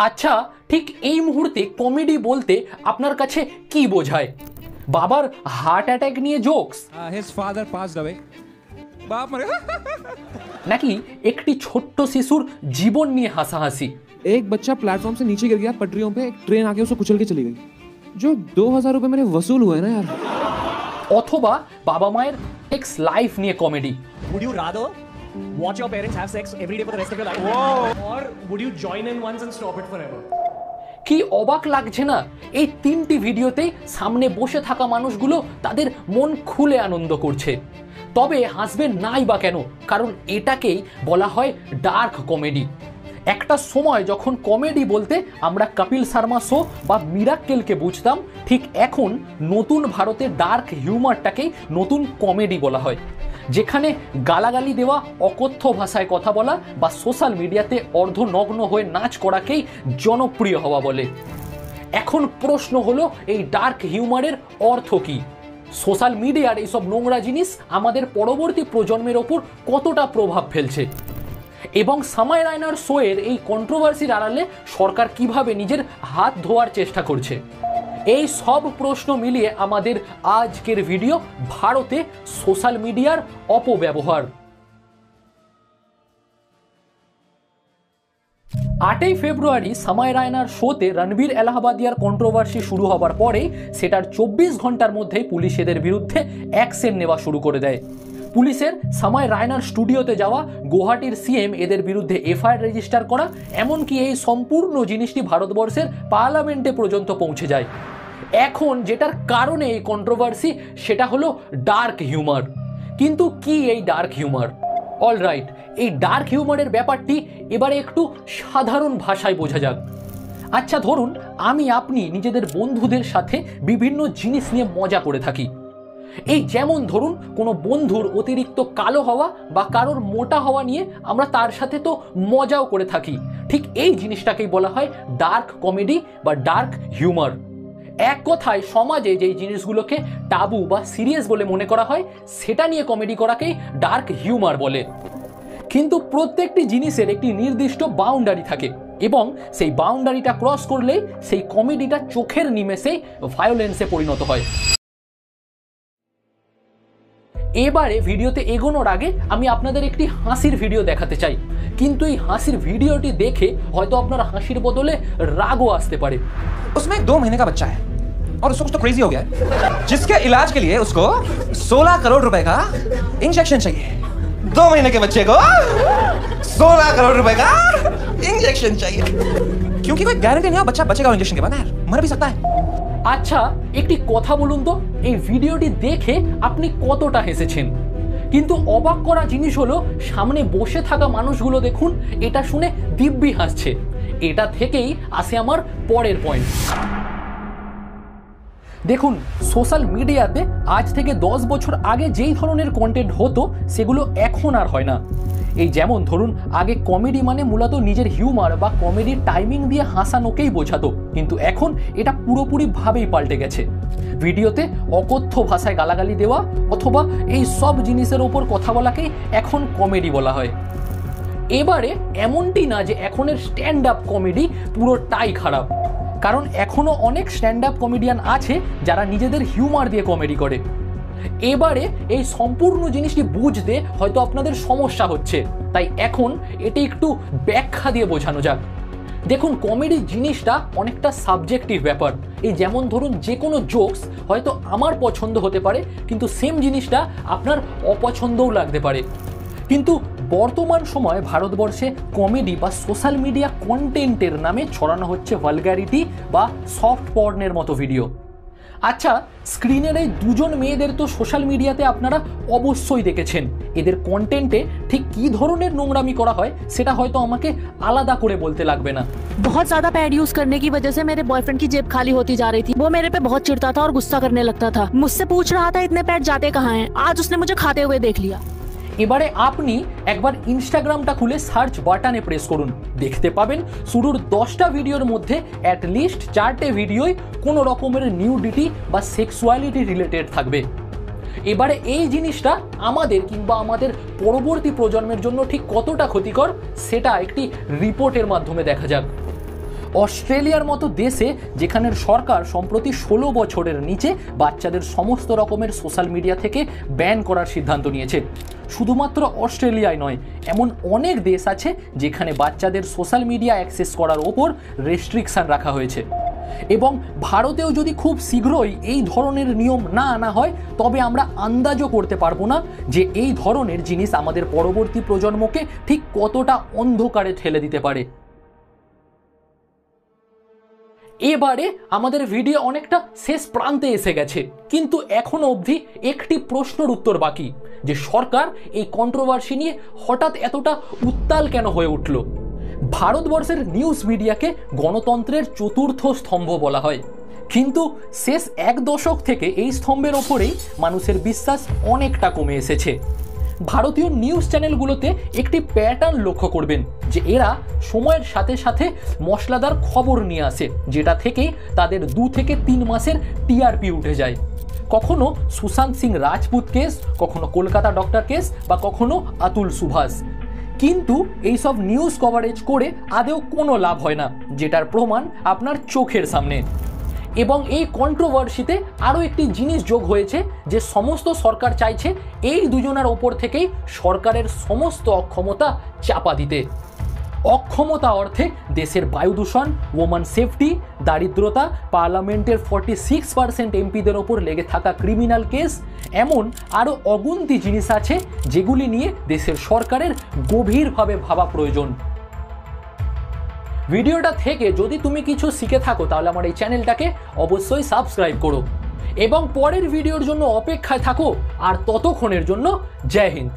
আচ্ছা, ঠিক এই মুহূর্তে কমেডি বলতে আপনার কাছে কি বোঝায়? বাবার হার্ট অ্যাটাক নিয়ে jokes, His father passed away. বাপ মরে নাকি একটি ছোট্ট শিশুর জীবন নিয়ে হাসাহাসি? एक बच्चा प्लेटफॉर्म से नीचे गिर गया पटरियों पे, एक ट्रेन आके उसको कुचल के चली गई। जो 2000 रुपए मेरे वसूल हुए ना यार। অথবা বাবা মায়ের সেক্স লাইফ নিয়ে comedy. Would you rather watch your parents have sex every day for the rest of your life? Or would you join in once and stop it forever? কি অবাক লাগছে না? এই তিনটি ভিডিওতেই সামনে বসে থাকা মানুষগুলো তাদের মন খুলে আনন্দ করছে। তবে হাসবেন নাই বা কেন? কারণ এটাকেই বলা হয় ডার্ক কমেডি। একটা সময় যখন কমেডি বলতে আমরা কপিল শর্মা শো বা মিরাক্কেলকে বুঝতাম, ঠিক এখন নতুন ভারতে ডার্ক হিউমারটাকেই নতুন কমেডি বলা হয়, যেখানে গালাগালি দেওয়া, অকথ্য ভাষায় কথা বলা বা সোশ্যাল মিডিয়াতে অর্ধনগ্ন হয়ে নাচ করাকেই জনপ্রিয় হওয়া বলে। এখন প্রশ্ন হলো, এই ডার্ক হিউমারের অর্থ কী? সোশ্যাল মিডিয়ার এইসব নোংরা জিনিস আমাদের পরবর্তী প্রজন্মের ওপর কতটা প্রভাব ফেলছে, এবং সামাই রায়নার শোয়ের এই কন্ট্রোভার্সির আড়ালে সরকার কিভাবে নিজের হাত ধোয়ার চেষ্টা করছে, এই সব প্রশ্ন মিলিয়ে আমাদের আজকের ভিডিও ভারতে সোশ্যাল মিডিয়ার অপব্যবহার। 8ই ফেব্রুয়ারি সামাই রায়নার শোতে রণবীর এলাহাবাদিয়ার কন্ট্রোভার্সি শুরু হবার পরেই সেটার 24 ঘন্টার মধ্যেই পুলিশ এদের বিরুদ্ধে অ্যাকশন নেওয়া শুরু করে দেয়। পুলিশের সামাই রায়নার স্টুডিওতে যাওয়া, গুয়াহাটির সিএম এদের বিরুদ্ধে এফআইআর রেজিস্টার করা, এমনকি এই সম্পূর্ণ জিনিসটি ভারতবর্ষের পার্লামেন্টে পর্যন্ত পৌঁছে যায়। এখন যেটার কারণে এই কন্ট্রোভার্সি, সেটা হলো ডার্ক হিউমার। কিন্তু কি এই ডার্ক হিউমার? অলরাইট, এই ডার্ক হিউমারের ব্যাপারটি এবারে একটু সাধারণ ভাষায় বোঝা যাক। আচ্ছা, ধরুন আমি আপনি নিজেদের বন্ধুদের সাথে বিভিন্ন জিনিস নিয়ে মজা করে থাকি। এই যেমন ধরুন, কোনো বন্ধুর অতিরিক্ত কালো হওয়া বা কারোর মোটা হওয়া নিয়ে আমরা তার সাথে তো মজাও করে থাকি। ঠিক এই জিনিসটাকেই বলা হয় ডার্ক কমেডি বা ডার্ক হিউমার। এক কথায় সমাজে যেই জিনিসগুলোকে টাবু বা সিরিয়াস বলে মনে করা হয়, সেটা নিয়ে কমেডি করাকেই ডার্ক হিউমার বলে। কিন্তু প্রত্যেকটি জিনিসের একটি নির্দিষ্ট বাউন্ডারি থাকে, এবং সেই বাউন্ডারিটা ক্রস করলেই সেই কমেডিটা চোখের নিমেষেই ভায়োলেন্সে পরিণত হয়। এবারে ভিডিওতে এগোনোর আগে আমি আপনাদের একটি হাসির ভিডিও দেখাতে চাই, কিন্তু এই হাসির ভিডিওটি দেখে হয়তো আপনার হাসির বদলে রাগও আসতে পারে। उसमें 2 महीने का बच्चा है और उसको कुछ तो क्रेजी हो गया है, जिसके इलाज के लिए उसको 16 करोड़ रुपए का इंजेक्शन चाहिए। 2 महीने के बच्चे को 16 करोड़ रुपए का इंजेक्शन चाहिए, क्योंकि कोई गारंटी नहीं है बच्चा बचेगा इंजेक्शन के बाद, यार मर भी सकता है। আচ্ছা, একটি কথা বলুন তো, এই ভিডিওটি দেখে আপনি কতটা হেসেছেন? কিন্তু অবাক করা জিনিস হলো, সামনে বসে থাকা মানুষগুলো দেখুন এটা শুনে দিব্যি হাসছে। এটা থেকেই আসে আমার পরের পয়েন্ট। দেখুন, সোশ্যাল মিডিয়াতে আজ থেকে 10 বছর আগে যেই ধরনের কন্টেন্ট হতো, সেগুলো এখন আর হয় না। এই যেমন ধরুন, আগে কমেডি মানে মূলত নিজের হিউমার বা কমেডির টাইমিং দিয়ে হাসানোকেই বোঝাতো, কিন্তু এখন এটা পুরোপুরিভাবেই পাল্টে গেছে। ভিডিওতে অকথ্য ভাষায় গালাগালি দেওয়া অথবা এই সব জিনিসের ওপর কথা বলাকেই এখন কমেডি বলা হয়। এবারে এমনটি না যে এখনের স্ট্যান্ড আপ কমেডি পুরোটাই খারাপ, কারণ এখনও অনেক স্ট্যান্ড আপ কমেডিয়ান আছে যারা নিজেদের হিউমার দিয়ে কমেডি করে। এবারে এই সম্পূর্ণ জিনিসটি বুঝতে হয়তো আপনাদের সমস্যা হচ্ছে, তাই এখন এটি একটু ব্যাখ্যা দিয়ে বোঝানো যাক। দেখুন, কমেডি জিনিসটা অনেকটা সাবজেক্টিভ ব্যাপার। এই যেমন ধরুন, যে কোনো জোকস হয়তো আমার পছন্দ হতে পারে, কিন্তু সেম জিনিসটা আপনার অপছন্দও লাগতে পারে। কিন্তু বর্তমান সময়ে ভারতবর্ষে কমেডি বা সোশ্যাল মিডিয়া কন্টেন্টের নামে ছড়ানো হচ্ছে ভালগ্যারিটি বা সফট পর্নের মতো ভিডিও। আচ্ছা, স্ক্রিনের এই দুজন মেয়েদের তো সোশ্যাল মিডিয়াতে আপনারা অবশ্যই দেখেছেন। এদের কন্টেন্টে ঠিক কী ধরনের নোংরামি করা হয় সেটা হয়তো আমাকে আলাদা করে বলতে লাগবে না। बहुत ज्यादा पैड यूज करने की वजह से मेरे बॉयफ्रेंड की जेब खाली होती जा रही थी। वो मेरे पे बहुत चिढ़ता था और गुस्सा करने लगता था। मुझसे पूछ रहा था इतने पैड जाते कहाँ हैं। आज उसने मुझे खाते हुए देख लिया। এবারে আপনি একবার ইনস্টাগ্রামটা খুলে সার্চ বাটনে প্রেস করুন, দেখতে পাবেন শুরুর 10টা ভিডিওর মধ্যে অ্যাটলিস্ট 4টে ভিডিওই কোনো রকমের নিউডিটি বা সেক্সুয়ালিটি রিলেটেড থাকবে। এবারে এই জিনিসটা আমাদের কিংবা আমাদের পরবর্তী প্রজন্মের জন্য ঠিক কতটা ক্ষতিকর সেটা একটি রিপোর্টের মাধ্যমে দেখা যাক। অস্ট্রেলিয়ার মতো দেশে যেখানের সরকার সম্প্রতি 16 বছরের নিচে বাচ্চাদের সমস্ত রকমের সোশ্যাল মিডিয়া থেকে ব্যান করার সিদ্ধান্ত নিয়েছে। শুধুমাত্র অস্ট্রেলিয়ায় নয়, এমন অনেক দেশ আছে যেখানে বাচ্চাদের সোশ্যাল মিডিয়া অ্যাক্সেস করার ওপর রেস্ট্রিকশন রাখা হয়েছে। এবং ভারতেও যদি খুব শীঘ্রই এই ধরনের নিয়ম না আনা হয়, তবে আমরা আন্দাজও করতে পারবো না যে এই ধরনের জিনিস আমাদের পরবর্তী প্রজন্মকে ঠিক কতটা অন্ধকারে ঠেলে দিতে পারে। এবারে আমাদের ভিডিও অনেকটা শেষ প্রান্তে এসে গেছে, কিন্তু এখনো অবধি একটি প্রশ্নের উত্তর বাকি, যে সরকার এই কন্ট্রোভার্সি নিয়ে হঠাৎ এতটা উত্তাল কেন হয়ে উঠল। ভারতবর্ষের নিউজ মিডিয়াকে গণতন্ত্রের চতুর্থ স্তম্ভ বলা হয়, কিন্তু শেষ 1 দশক থেকে এই স্তম্ভের ওপরেই মানুষের বিশ্বাস অনেকটা কমে এসেছে। ভারতীয় নিউজ চ্যানেলগুলোতে একটি প্যাটার্ন লক্ষ্য করবেন যে এরা সময়ের সাথে সাথে মশলাদার খবর নিয়ে আসে, যেটা থেকে তাদের 2 থেকে 3 মাসের টিআরপি উঠে যায়। কখনো সুশান্ত সিং রাজপুত কেস, কখনো কলকাতা ডক্টর কেস, বা কখনো আতুল সুভাষ। কিন্তু এইসব নিউজ কভারেজ করে আদেও কোনো লাভ হয় না, যেটার প্রমাণ আপনার চোখের সামনে। এবং এই কন্ট্রোভার্সিতে আরও একটি জিনিস যোগ হয়েছে, যে সমস্ত সরকার চাইছে এই দুজনের ওপর থেকেই সরকারের সমস্ত অক্ষমতা চাপা দিতে। অক্ষমতা অর্থে দেশের বায়ু দূষণ, ওমেন সেফটি, দারিদ্রতা, পার্লামেন্টের 46% এমপিদের ওপর লেগে থাকা ক্রিমিনাল কেস, এমন আরও অগুন্তি জিনিস আছে যেগুলি নিয়ে দেশের সরকারের গভীরভাবে ভাবা প্রয়োজন। ভিডিওটা থেকে যদি তুমি কিছু শিখে থাকো তাহলে আমার এই চ্যানেলটাকে অবশ্যই সাবস্ক্রাইব করো এবং পরের ভিডিওর জন্য অপেক্ষায় থাকো। আর ততক্ষণের জন্য জয় হিন্দ।